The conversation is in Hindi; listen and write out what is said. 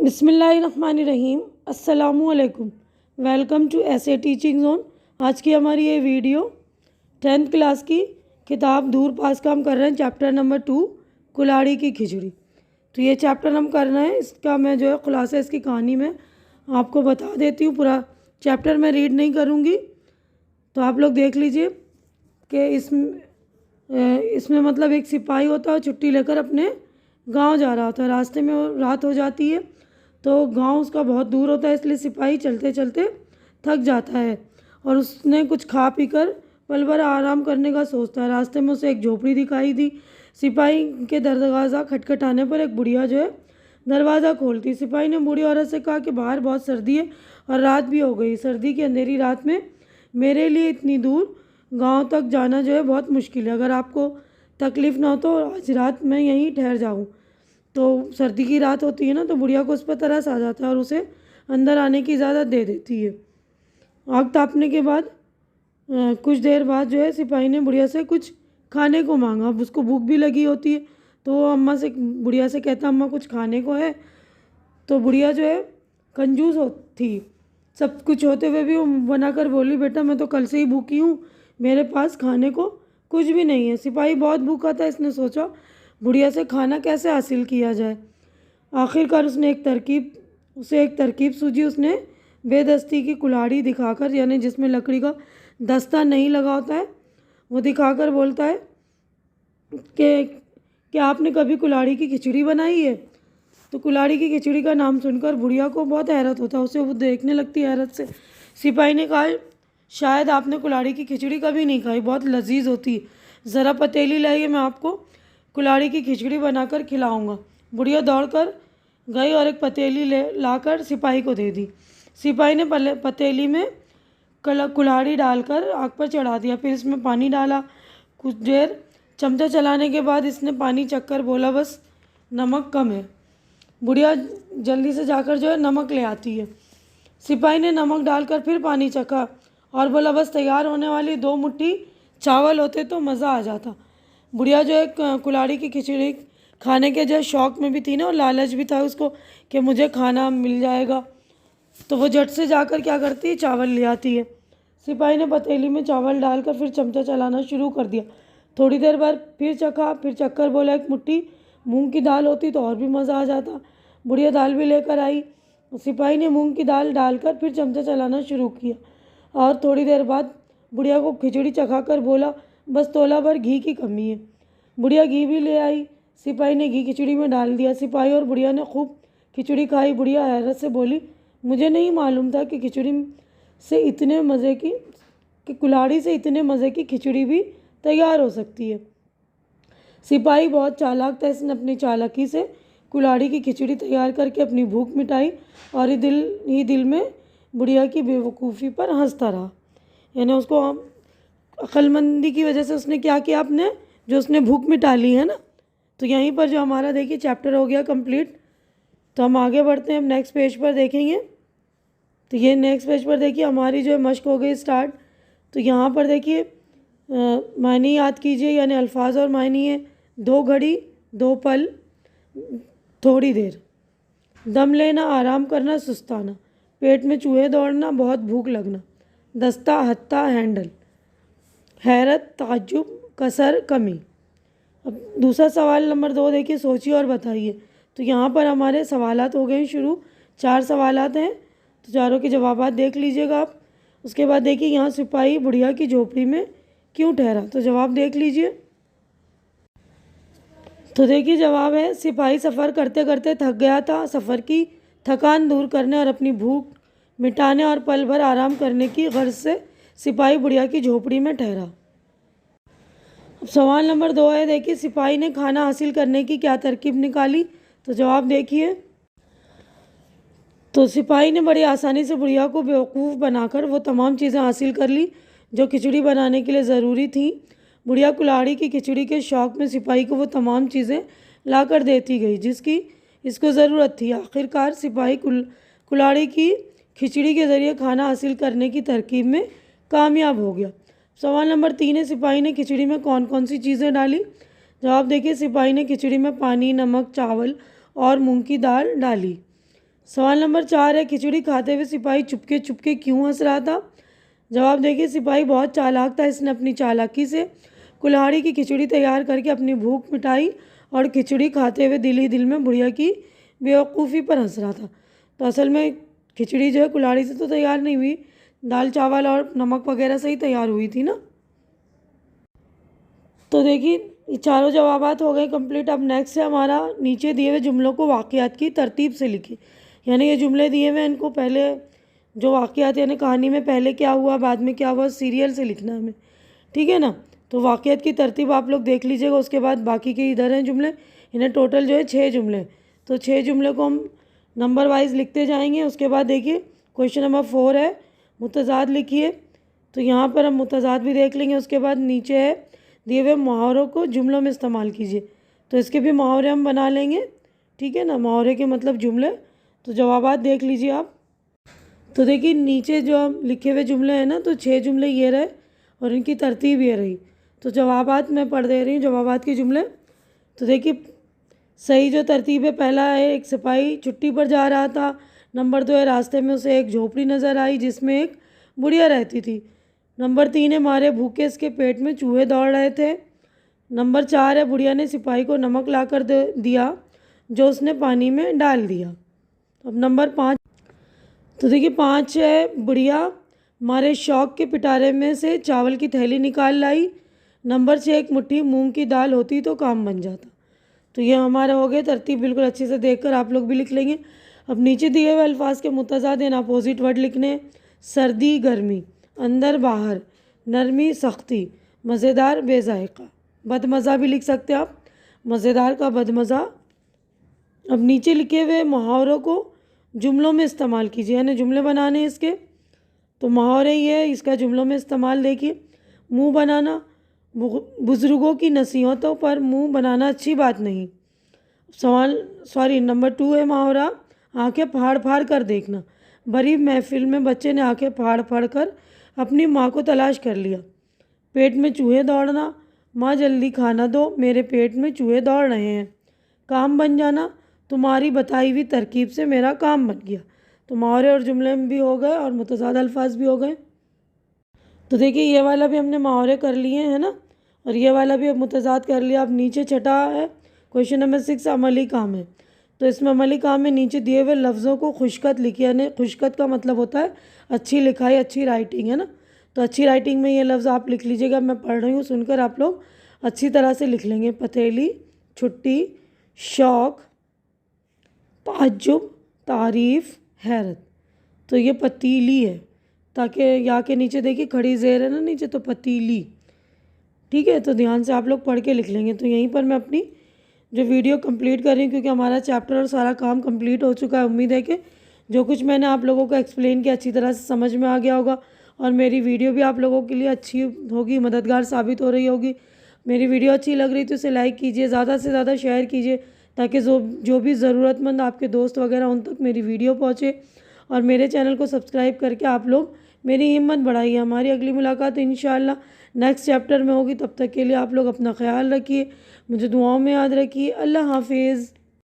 बिस्मिल्लाहिर्रहमानिर्रहीम। अस्सलामुअलैकुम। वेलकम टू ऐसे टीचिंग जोन। आज की हमारी ये वीडियो 10th क्लास की किताब दूर पास का हम कर रहे हैं चैप्टर नंबर 2 कुल्हाड़ी की खिचड़ी। तो ये चैप्टर हम कर रहे हैं, इसका मैं जो है खुलासा इसकी कहानी में आपको बता देती हूँ। पूरा चैप्टर मैं रीड नहीं करूँगी, तो आप लोग देख लीजिए कि इसमें मतलब एक सिपाही होता है, छुट्टी लेकर अपने गांव जा रहा होता है। रास्ते में वो रात हो जाती है, तो गांव उसका बहुत दूर होता है, इसलिए सिपाही चलते चलते थक जाता है और उसने कुछ खा पी कर पल भर आराम करने का सोचता है। रास्ते में उसे एक झोपड़ी दिखाई दी। सिपाही के दरवाज़ा खटखटाने पर एक बुढ़िया जो है दरवाज़ा खोलती। सिपाही ने बूढ़ी औरत से कहा कि बाहर बहुत सर्दी है और रात भी हो गई। सर्दी की अंधेरी रात में मेरे लिए इतनी दूर गांव तक जाना जो है बहुत मुश्किल है। अगर आपको तकलीफ़ ना हो तो आज रात मैं यहीं ठहर जाऊँ। तो सर्दी की रात होती है ना, तो बुढ़िया को उस पर तरस आ जाता है और उसे अंदर आने की इजाज़त दे देती है। आग तापने के बाद कुछ देर बाद जो है सिपाही ने बुढ़िया से कुछ खाने को मांगा। अब उसको भूख भी लगी होती है, तो वो बुढ़िया से कहता, अम्मा कुछ खाने को है। तो बुढ़िया जो है कंजूस थी, सब कुछ होते हुए भी वो बनाकर बोली, बेटा मैं तो कल से ही भूखी हूँ, मेरे पास खाने को कुछ भी नहीं है। सिपाही बहुत भूखा था, इसने सोचा बुढ़िया से खाना कैसे हासिल किया जाए। आखिरकार उसे एक तरकीब सूझी। उसने बेदस्ती की कुल्हाड़ी दिखाकर, यानी जिसमें लकड़ी का दस्ता नहीं लगा होता है, वो दिखाकर बोलता है कि आपने कभी कुल्हाड़ी की खिचड़ी बनाई है। तो कुल्हाड़ी की खिचड़ी का नाम सुनकर बुढ़िया को बहुत हैरत होता है, उसे वो देखने लगती है हैरत से। सिपाही ने कहा, शायद आपने कुल्हाड़ी की खिचड़ी कभी नहीं खाई, बहुत लजीज होती है, ज़रा पतीली लाइए, मैं आपको कुल्हाड़ी की खिचड़ी बनाकर खिलाऊंगा। बुढ़िया दौड़कर गई और एक पतीली लाकर सिपाही को दे दी। सिपाही ने पतीली में कुल्हाड़ी डालकर आग पर चढ़ा दिया, फिर इसमें पानी डाला। कुछ देर चमचा चलाने के बाद इसने पानी चखकर बोला, बस नमक कम है। बुढ़िया जल्दी से जाकर जो है नमक ले आती है। सिपाही ने नमक डालकर फिर पानी चखा और बोला, बस तैयार होने वाली 2 मुट्ठी चावल होते तो मज़ा आ जाता। बुढ़िया जो है कुल्हाड़ी की खिचड़ी खाने के जो शौक़ में भी थी ना, और लालच भी था उसको कि मुझे खाना मिल जाएगा, तो वो झट से जाकर क्या करती है, चावल ले आती है। सिपाही ने पतीली में चावल डालकर फिर चमचा चलाना शुरू कर दिया। थोड़ी देर बाद फिर चखकर बोला, एक मुट्ठी मूंग की दाल होती तो और भी मज़ा आ जाता। बुढ़िया दाल भी लेकर आई। सिपाही ने मूंग की दाल डालकर फिर चमचा चलाना शुरू किया और थोड़ी देर बाद बुढ़िया को खिचड़ी चखाकर बोला, बस तोला भर घी की कमी है। बुढ़िया घी भी ले आई। सिपाही ने घी खिचड़ी में डाल दिया। सिपाही और बुढ़िया ने खूब खिचड़ी खाई। बुढ़िया हैरत से बोली, मुझे नहीं मालूम था कि कुल्हाड़ी से इतने मज़े की खिचड़ी भी तैयार हो सकती है। सिपाही बहुत चालाक था, इसने अपनी चालाकी से कुल्हाड़ी की खिचड़ी तैयार करके अपनी भूख मिटाई और ही दिल में बुढ़िया की बेवकूफ़ी पर हंसता रहा। यानी उसको अक्लमंदी की वजह से उसने क्या किया, अपने जो उसने भूख मिटा ली है ना। तो यहीं पर जो हमारा देखिए चैप्टर हो गया कंप्लीट। तो हम आगे बढ़ते हैं, हम नेक्स्ट पेज पर देखेंगे। तो ये नेक्स्ट पेज पर देखिए हमारी जो है मश्क हो गई स्टार्ट। तो यहाँ पर देखिए मायने याद कीजिए, यानी अल्फाज और मायने है, 2 घड़ी 2 पल, थोड़ी देर, दम लेना, आराम करना, सुस्ताना, पेट में चूहे दौड़ना, बहुत भूख लगना, दस्ता, हत्ता, हैंडल, हैरत, ताज्जुब, कसर, कमी। अब दूसरा सवाल नंबर 2 देखिए, सोचिए और बताइए। तो यहाँ पर हमारे सवालात हो गए शुरू, 4 सवालात हैं, तो चारों के जवाबात देख लीजिएगा आप। उसके बाद देखिए यहाँ सिपाही बुढ़िया की झोपड़ी में क्यों ठहरा, तो जवाब देख लीजिए। तो देखिए जवाब है, सिपाही सफ़र करते करते थक गया था। सफ़र की थकान दूर करने और अपनी भूख मिटाने और पल भर आराम करने की गर्ज से सिपाही बुढ़िया की झोपड़ी में ठहरा। अब सवाल नंबर 2 है, देखिए सिपाही ने खाना हासिल करने की क्या तरकीब निकाली, तो जवाब देखिए। तो सिपाही ने बड़ी आसानी से बुढ़िया को बेवकूफ़ बनाकर वो तमाम चीज़ें हासिल कर ली जो खिचड़ी बनाने के लिए ज़रूरी थी। बुढ़िया कुल्हाड़ी की खिचड़ी के शौक़ में सिपाही को वो तमाम चीज़ें ला कर देती गई जिसकी इसको ज़रूरत थी। आखिरकार सिपाही कुल्हाड़ी की खिचड़ी के ज़रिए खाना हासिल करने की तरकीब में कामयाब हो गया। सवाल नंबर 3 है, सिपाही ने खिचड़ी में कौन कौन सी चीज़ें डाली, जवाब देखिए। सिपाही ने खिचड़ी में पानी, नमक, चावल और मूंग की दाल डाली। सवाल नंबर 4 है, खिचड़ी खाते हुए सिपाही चुपके चुपके क्यों हंस रहा था? जवाब देखिए, सिपाही बहुत चालाक था, इसने अपनी चालाकी से कुल्हाड़ी की खिचड़ी तैयार करके अपनी भूख मिटाई और खिचड़ी खाते हुए दिल ही दिल में बुढ़िया की बेवकूफ़ी पर हंस रहा था। तो असल में खिचड़ी जो है कुल्हाड़ी से तो तैयार नहीं हुई, दाल चावल और नमक वगैरह से ही तैयार हुई थी ना। तो देखिए ये चारों जवाबात हो गए कंप्लीट। अब नेक्स्ट है हमारा, नीचे दिए हुए जुमलों को वाक़यात की तरतीब से लिखिए। यानी ये जुमले दिए हुए हैं, इनको पहले जो वाक़यात यानी कहानी में पहले क्या हुआ बाद में क्या हुआ सीरियल से लिखना है हमें, ठीक है ना। तो वाक़यात की तरतीब आप लोग देख लीजिएगा, उसके बाद बाकी के इधर हैं जुमले, इन्हें टोटल जो है 6 जुमले। तो 6 जुमले को हम नंबर वाइज लिखते जाएंगे। उसके बाद देखिए क्वेश्चन नंबर 4 है, मुतज़ाद लिखिए। तो यहाँ पर हम मुतज़ाद भी देख लेंगे। उसके बाद नीचे है दिए हुए मुहावरों को जुमलों में इस्तेमाल कीजिए, तो इसके भी मुहावरे हम बना लेंगे, ठीक है ना। मुहावरे के मतलब जुमले। तो जवाबात देख लीजिए आप। तो देखिए नीचे जो हम लिखे हुए जुमले हैं ना, तो 6 जुमले ये रहे और इनकी तरतीब ये रही। तो जवाबात मैं पढ़ दे रही हूँ, जवाबात के जुमले। तो देखिए सही जो तरतीब है, पहला है एक सिपाही छुट्टी पर जा रहा था। नंबर 2 है रास्ते में उसे एक झोपड़ी नज़र आई जिसमें एक बुढ़िया रहती थी। नंबर 3 है मारे भूखे इसके पेट में चूहे दौड़ रहे थे। नंबर 4 है बुढ़िया ने सिपाही को नमक लाकर दिया जो उसने पानी में डाल दिया। अब नंबर 5, तो देखिए 5 है बुढ़िया मारे शौक के पिटारे में से चावल की थैली निकाल लाई। नंबर 6 एक मुट्ठी मूंग की दाल होती तो काम बन जाता। तो ये हमारा हो गया। तरतीब बिल्कुल अच्छे से देखकर आप लोग भी लिख लेंगे। अब नीचे दिए हुए अल्फाज के मुतज़ाद यानी अपोजिट वर्ड लिखने। सर्दी गर्मी, अंदर बाहर, नरमी सख्ती, मज़ेदार बेजायका। बदमज़ा भी लिख सकते हैं आप, मज़ेदार का बदमज़ा। अब नीचे लिखे हुए मुहावरों को जुमलों में इस्तेमाल कीजिए, यानी जुमले बनाने हैं इसके। तो मुहावरे ये है, इसका जुमलों में इस्तेमाल देखिए। मुंह बनाना, बुज़ुर्गों की नसीहतों पर मुंह बनाना अच्छी बात नहीं। नंबर 2 है मुहावरा, आंखें फाड़ फाड़ कर देखना। बड़ी महफिल में बच्चे ने आंखें फाड़ फाड़ कर अपनी माँ को तलाश कर लिया। पेट में चूहे दौड़ना, माँ जल्दी खाना दो मेरे पेट में चूहे दौड़ रहे हैं। काम बन जाना, तुम्हारी बताई हुई तरकीब से मेरा काम बन गया। तो मुहावरे और जुमले भी हो गए और मुतज़ाद अल्फाज भी हो गए। तो देखिए ये वाला भी हमने मुहावरे कर लिए हैं ना, और ये वाला भी अब मुतज़ाद कर लिया। अब नीचे छठा है क्वेश्चन नंबर 6, अमली काम है। तो इसमें अमली काम में नीचे दिए हुए लफ्ज़ों को खुशखत लिखिए, यानी खुशखत का मतलब होता है अच्छी लिखाई, अच्छी राइटिंग, है ना। तो अच्छी राइटिंग में ये लफ्ज़ आप लिख लीजिएगा, मैं पढ़ रही हूँ, सुनकर आप लोग अच्छी तरह से लिख लेंगे। पथेली, छुट्टी, शौक़, ताज्जुब, तारीफ़, हैरत। तो ये पतीली है, ताकि यहाँ के नीचे देखिए खड़ी ज़ेर है ना नीचे, तो पतीली, ठीक है। तो ध्यान से आप लोग पढ़ के लिख लेंगे। तो यहीं पर मैं अपनी जो वीडियो कंप्लीट कर रही हूँ, क्योंकि हमारा चैप्टर और सारा काम कंप्लीट हो चुका है। उम्मीद है कि जो कुछ मैंने आप लोगों को एक्सप्लेन किया अच्छी तरह से समझ में आ गया होगा, और मेरी वीडियो भी आप लोगों के लिए अच्छी होगी, मददगार साबित हो रही होगी। मेरी वीडियो अच्छी लग रही तो इसे लाइक कीजिए, ज़्यादा से ज़्यादा शेयर कीजिए, ताकि जो भी ज़रूरतमंद आपके दोस्त वगैरह उन तक मेरी वीडियो पहुँचे। और मेरे चैनल को सब्सक्राइब करके आप लोग मेरी हिम्मत बढ़ाइए। हमारी अगली मुलाकात इंशाअल्लाह नेक्स्ट चैप्टर में होगी। तब तक के लिए आप लोग अपना ख्याल रखिए, मुझे दुआओं में याद रखिए। अल्लाह हाफिज़।